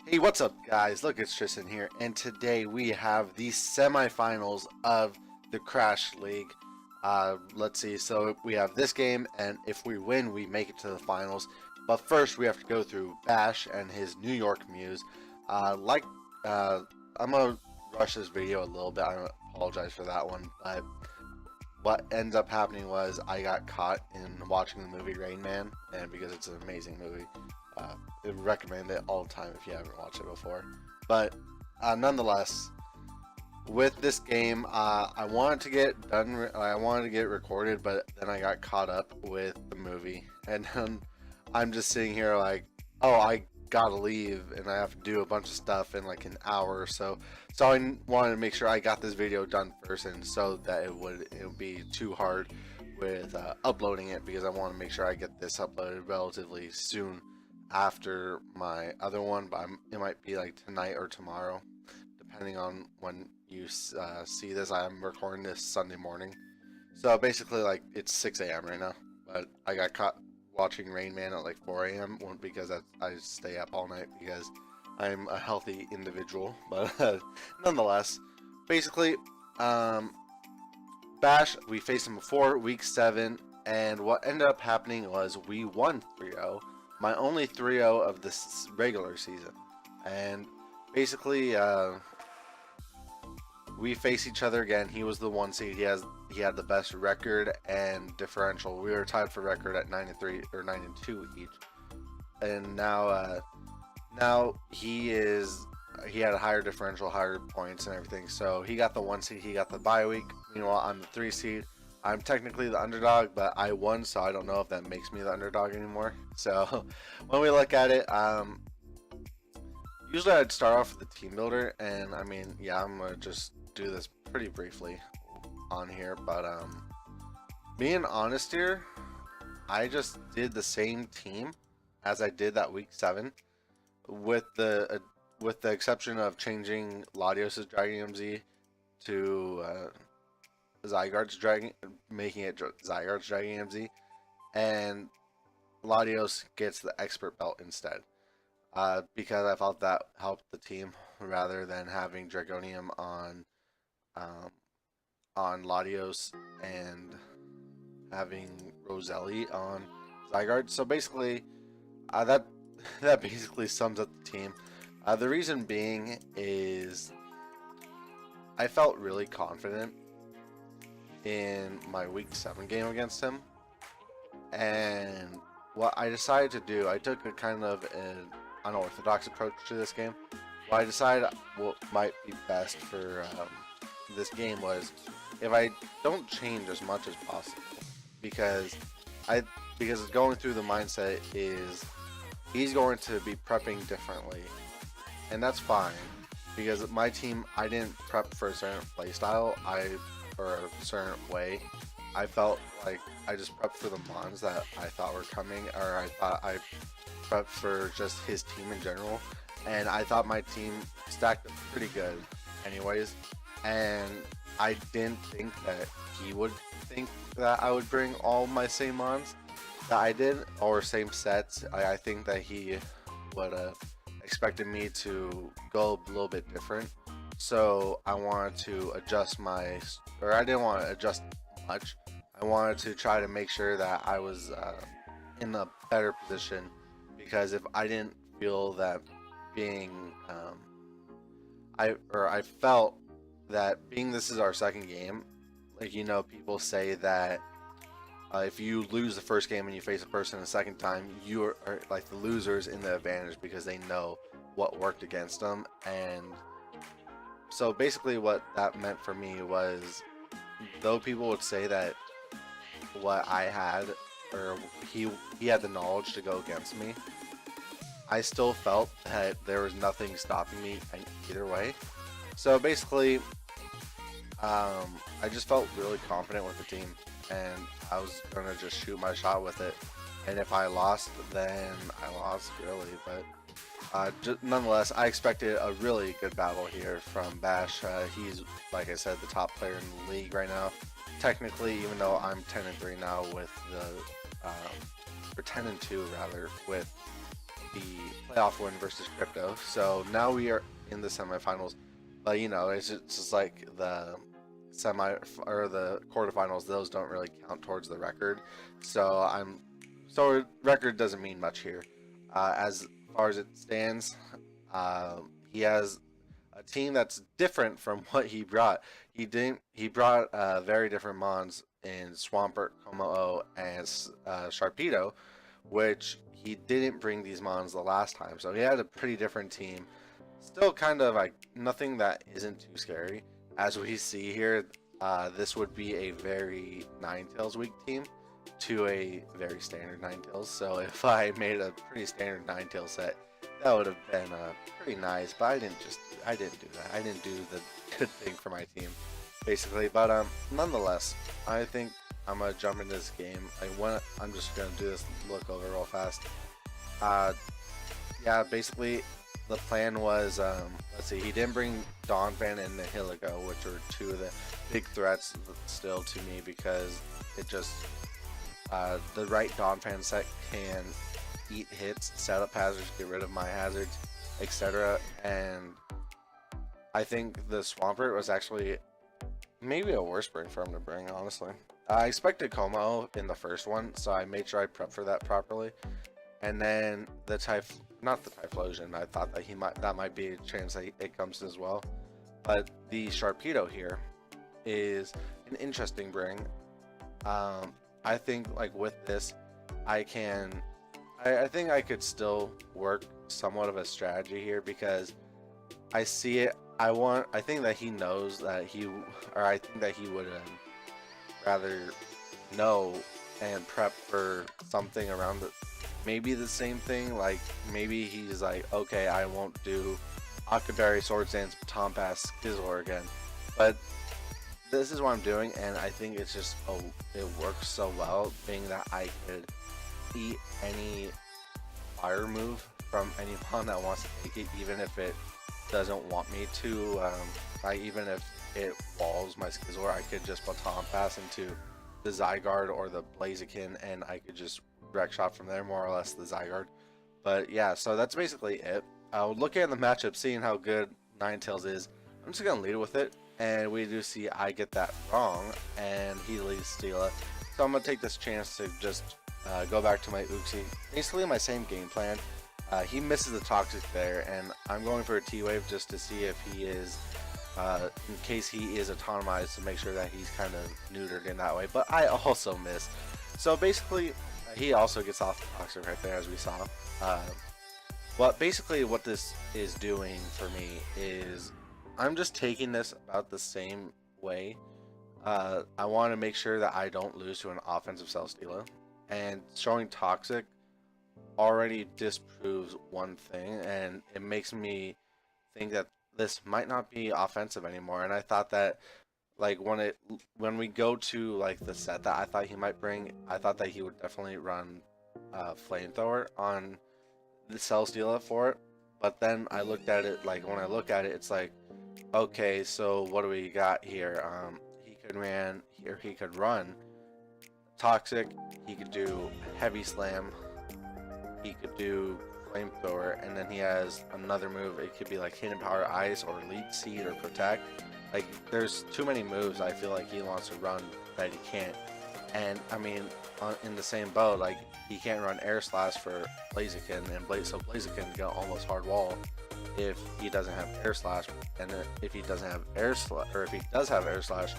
Hey, what's up, guys? Look, it's Tristan here, and today we have the semifinals of the Krash League. Let's see, so we have this game, and if we win, we make it to the finals. But first, we have to go through Bash and his New York Mews. Uh, like, uh, I'm gonna rush this video a little bit. I apologize for that one, but what ends up happening was I got caught in watching the movie Rain Man, and because it's an amazing movie, I recommend it all the time if you haven't watched it before. But nonetheless, with this game, I wanted to get done. I wanted to get recorded, but then I got caught up with the movie, and then I'm just sitting here like, oh, I gotta leave, and I have to do a bunch of stuff in like an hour or so. So I wanted to make sure I got this video done first, and so that it would be too hard with uploading it, because I want to make sure I get this uploaded relatively soon after my other one, but it might be like tonight or tomorrow, depending on when you see this. I'm recording this Sunday morning, so basically like it's 6 a.m. right now, but I got caught watching Rain Man at like 4 a.m. because I stay up all night because I'm a healthy individual. But nonetheless, basically, Bash, we faced him before week 7, and what ended up happening was we won 3-0, my only 3-0 of this regular season. And basically, we face each other again. He was the 1 seed. He had the best record and differential. We were tied for record at 9-3 or 9-2 each. And now he had a higher differential, higher points and everything. So he got the 1 seed. He got the bye week. Meanwhile, I'm the 3 seed. I'm technically the underdog, but I won, so I don't know if that makes me the underdog anymore. So when we look at it, usually I'd start off with the team builder, and I mean, yeah, I'm gonna just do this pretty briefly on here, but being honest here, I just did the same team as I did that week 7, with the exception of changing Latios' Dragon MZ to Zygarde's Dragon, making it Zygarde's Dragon MZ, and Latios gets the expert belt instead. Because I felt that helped the team rather than having Dragonium on Latios and having Roselli on Zygarde. So basically, that that basically sums up the team. The reason being is I felt really confident in my week 7 game against him, and what I decided to do, I took a kind of an unorthodox approach to this game. What I decided what might be best for this game was if I don't change as much as possible, because going through the mindset is he's going to be prepping differently, and that's fine, because my team, I didn't prep for a certain playstyle or a certain way. I felt like I just prepped for the mons that I thought were coming, or I thought I prepped for just his team in general, and I thought my team stacked up pretty good anyways, and I didn't think that he would think that I would bring all my same mons that I did, or same sets. I think that he would have expected me to go a little bit different, so I wanted to adjust or I didn't want to adjust much. I wanted to try to make sure that I was in a better position, because if I didn't feel that being I felt that being this is our second game, like, people say that if you lose the first game and you face a person the second time, you are like the losers in the advantage because they know what worked against them. And so basically what that meant for me was, though people would say that what I had, or he had the knowledge to go against me, I still felt that there was nothing stopping me either way. So basically, I just felt really confident with the team, and I was gonna just shoot my shot with it. And if I lost, then I lost, really. But nonetheless, I expected a really good battle here from Bash. He's, like I said, the top player in the league right now. Technically, even though I'm 10-3 now with the, or 10-2 rather, with the playoff win versus Crypto. So now we are in the semifinals. But you know, it's just like the semi or the quarterfinals. Those don't really count towards the record. So record doesn't mean much here. As far as it stands, he has a team that's different from what he brought. He brought very different mons in Swampert, Komo, and Sharpedo, which he didn't bring these mons the last time. So he had a pretty different team. Still kind of like nothing that isn't too scary. As we see here, this would be a very Ninetales weak team to a very standard Ninetales. So if I made a pretty standard Ninetales set, that would have been pretty nice. But I didn't do that. I didn't do the good thing for my team, basically. But nonetheless, I think I'm gonna jump into this game. I'm just gonna do this look over real fast. Yeah, basically the plan was, let's see, he didn't bring Donphan and Nihilego, which are two of the big threats still to me, because it just the right Donphan set can eat hits, set up hazards, get rid of my hazards, etc. And I think the Swampert was actually maybe a worse bring for him to bring, honestly. I expected Como in the first one, so I made sure I prepped for that properly. And then the not the Typhlosion, I thought that that might be a chance that it comes as well. But the Sharpedo here is an interesting bring. I think like with this, I think I could still work somewhat of a strategy here, because I see it. I think that he knows that I think that he would rather know and prep for something around maybe the same thing. Like maybe he's like, okay, I won't do Akaberry, Swords Dance, Baton Pass, Skizzle again. But this is what I'm doing, and I think it's just it works so well, being that I could eat any fire move from anyone that wants to take it, even if it doesn't want me to. Even if it walls my Skizzle, I could just Baton Pass into the Zygarde or the Blaziken, and I could just wreck shot from there, more or less, the Zygarde. But yeah, so that's basically it. Looking at the matchup, seeing how good Ninetales is, I'm just gonna lead with it, and we do see I get that wrong, and he leads Stila. So I'm gonna take this chance to just go back to my Uxie. Basically my same game plan. He misses the Toxic there, and I'm going for a T-Wave just to see if he is, in case he is autonomized, to make sure that he's kind of neutered in that way. But I also miss. So basically, he also gets off the Toxic right there, as we saw. Basically what this is doing for me is I'm just taking this about the same way. I want to make sure that I don't lose to an offensive Celesteela, and showing Toxic already disproves one thing, and it makes me think that this might not be offensive anymore. And I thought that, like, when we go to like the set that I thought he might bring, I thought that he would definitely run Flamethrower on the Celesteela for it. But then I looked at it, like when I look at it, it's like, okay, so what do we got here? He could run Toxic, he could do Heavy Slam, he could do Flamethrower, and then he has another move. It could be like Hidden Power Ice or Leech Seed or Protect. Like, there's too many moves I feel like he wants to run that he can't. And I mean, in the same boat, like, he can't run Air Slash for Blaziken, and so Blaziken can almost hard wall if he doesn't have Air Slash. And if he doesn't have Air Slash, or if he does have Air Slash,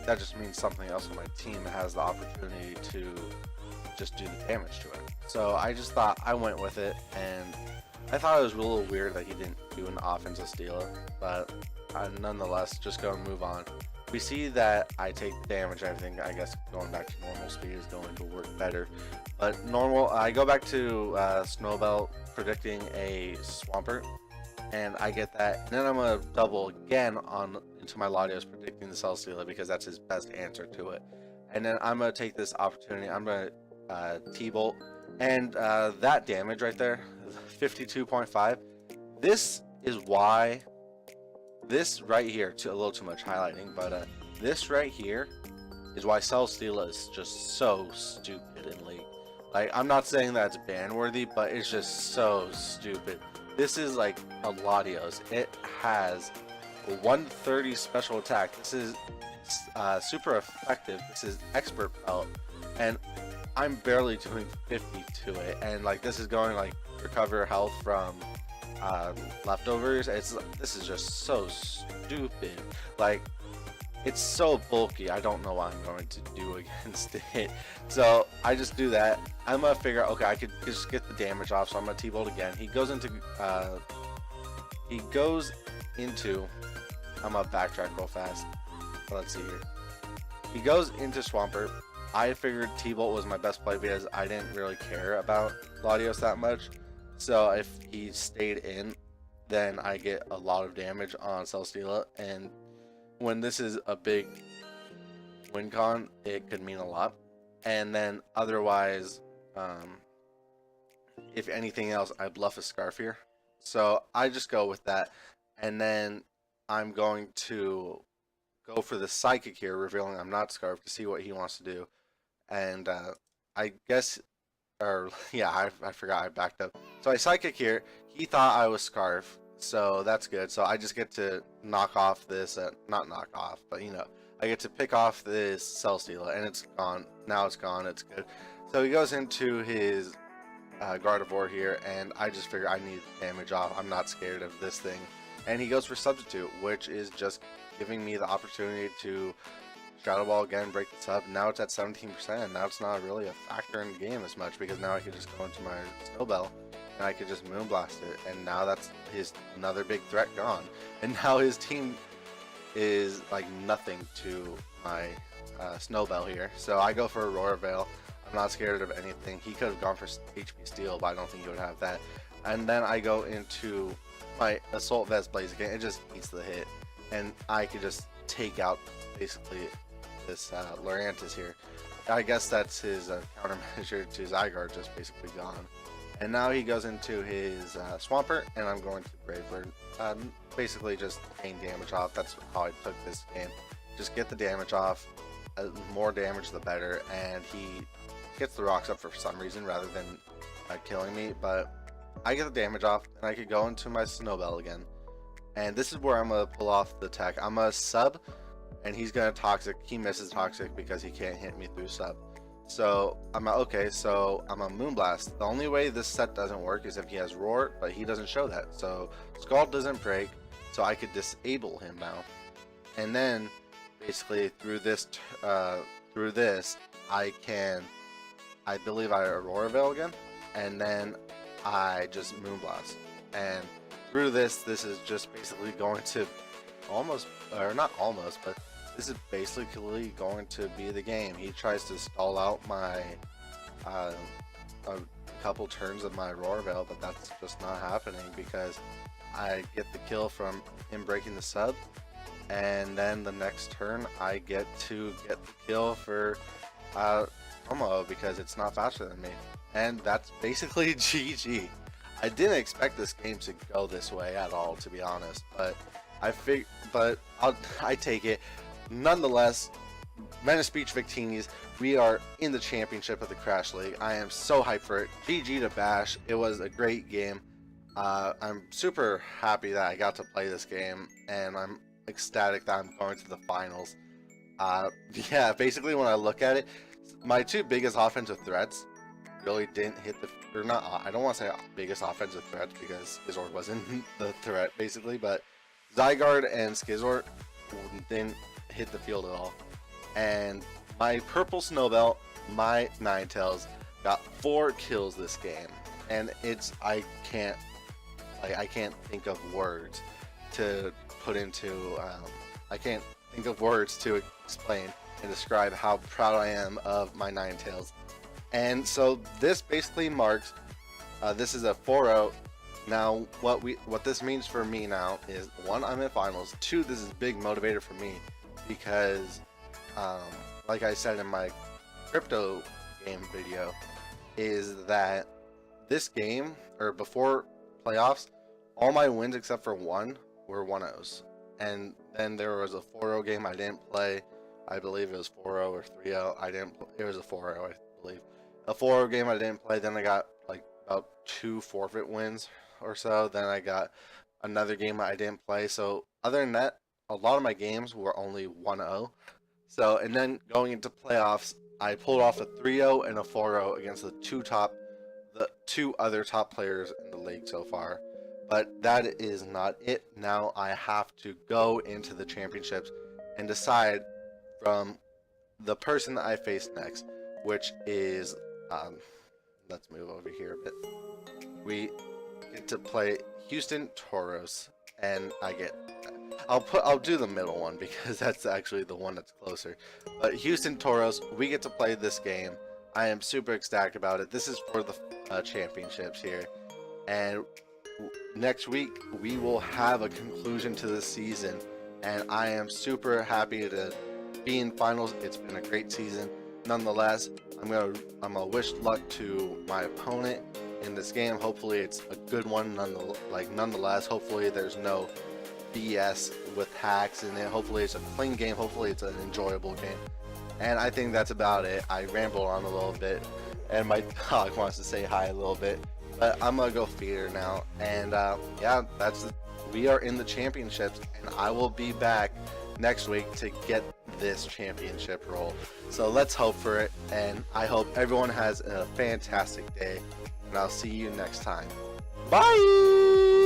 that just means something else on my team has the opportunity to just do the damage to it. So I just thought, I went with it, and I thought it was a little weird that he didn't do an offensive Steela, but nonetheless, just go and move on. We see that I take damage and everything. I guess going back to normal speed is going to work better. But normal, I go back to Snowbell predicting a Swampert, and I get that. And then I'm going to double again into my Latios predicting the Celesteela, because that's his best answer to it. And then I'm going to take this opportunity. I'm going to T-Bolt. And that damage right there, 52.5. This is why, this right here, a little too much highlighting, but this right here is why Celesteela is just so stupid in League. Like, I'm not saying that it's ban worthy, but it's just so stupid. This is like a Latios. It has a 130 special attack. This is super effective. This is expert belt, and I'm barely doing 50 to it. And like, this is going like recover health from leftovers. This is just so stupid. Like, it's so bulky. I don't know what I'm going to do against it. So I just do that. I'm gonna figure out, okay, I could just get the damage off, so I'm gonna T-bolt again. He goes into I'm gonna backtrack real fast. Let's see here. He goes into Swampert. I figured T-bolt was my best play because I didn't really care about Latios that much. So if he stayed in, then I get a lot of damage on Celesteela, and when this is a big win con, it could mean a lot. And then otherwise, if anything else, I bluff a Scarf here. So I just go with that. And then I'm going to go for the Psychic here, revealing I'm not Scarf, to see what he wants to do. And I guess, or yeah, I forgot I backed up. So I Psychic here. He thought I was Scarf, so that's good. So I just get to knock off this, not knock off, but you know, I get to pick off this Celesteela, and it's gone. Now it's gone. It's good. So he goes into his Gardevoir here, and I just figure I need damage off. I'm not scared of this thing. And he goes for Substitute, which is just giving me the opportunity to Shadow Ball again, break the sub. Now it's at 17%. Now it's not really a factor in the game as much, because now I can just go into my Snowbell and I could just Moonblast it. And now that's another big threat gone. And now his team is like nothing to my Snowbell here. So I go for Aurora Veil. I'm not scared of anything. He could have gone for HP Steel, but I don't think he would have that. And then I go into my Assault Vest Blaziken. It just eats the hit, and I could just take out basically this Lurantis here. I guess that's his countermeasure to Zygarde, just basically gone. And now he goes into his Swampert, and I'm going to Brave Bird. Basically just gain damage off. That's how I took this game. Just get the damage off. More damage the better. And he gets the rocks up for some reason rather than killing me. But I get the damage off, and I could go into my Snowbell again. And this is where I'm going to pull off the tech. I'm going to sub, and he's going to Toxic. He misses Toxic because he can't hit me through sub. So I'm okay, so I'm a Moonblast. The only way this set doesn't work is if he has Roar, but he doesn't show that. So Scald doesn't break, so I could disable him now. And then basically through this I believe I Aurora Veil again, and then I just Moonblast. And through this is just basically going to almost, or not almost, but this is basically going to be the game. He tries to stall out my a couple turns of my Aurora Veil, but that's just not happening because I get the kill from him breaking the sub, and then the next turn I get to get the kill for Tomo because it's not faster than me. And that's basically GG. I didn't expect this game to go this way at all, to be honest, but I take it. Nonetheless, Menace Beach Victinis, we are in the championship of the Krash League. I am so hyped for it. GG to Bash. It was a great game. I'm super happy that I got to play this game, and I'm ecstatic that I'm going to the finals. Yeah, basically when I look at it, my two biggest offensive threats really didn't hit the, or not, I don't want to say biggest offensive threats because Skizort wasn't the threat basically, but Zygarde and Skizort didn't hit the field at all. And my purple Snowbell, my Ninetales, got 4 kills this game, and I can't think of words to put into I can't think of words to explain and describe how proud I am of my Ninetales. And so this basically marks this is a 4-0. Now what this means for me now is 1, I'm in finals. 2, this is a big motivator for me because like I said in my crypto game video, is that this game, or before playoffs, all my wins except for 1 were 1-0s. And then there was a 4-0 game I didn't play. I believe it was 4-0 or 3-0. It was a 4-0, I believe. A 4-0 game I didn't play. Then I got like about 2 forfeit wins or so. Then I got another game I didn't play. So other than that, a lot of my games were only 1-0. So, and then going into playoffs, I pulled off a 3-0 and a 4-0 against the two other top players in the league so far. But that is not it. Now I have to go into the championships and decide from the person that I face next, which is, let's move over here a bit. We get to play Houston Toros, and I'll do the middle one because that's actually the one that's closer. But Houston Toros, we get to play this game. I am super ecstatic about it. This is for the championships here, and next week we will have a conclusion to the season, and I am super happy to be in finals. It's been a great season. Nonetheless, I'm gonna wish luck to my opponent in this game. Hopefully it's a good one. Nonetheless, hopefully there's no BS with hacks in it. Hopefully it's a clean game. Hopefully it's an enjoyable game. And I think that's about it. I rambled on a little bit, and my dog wants to say hi a little bit, but I'm gonna go feed her now. And yeah, we are in the championships, and I will be back next week to get this championship role. So let's hope for it, and I hope everyone has a fantastic day, and I'll see you next time. Bye.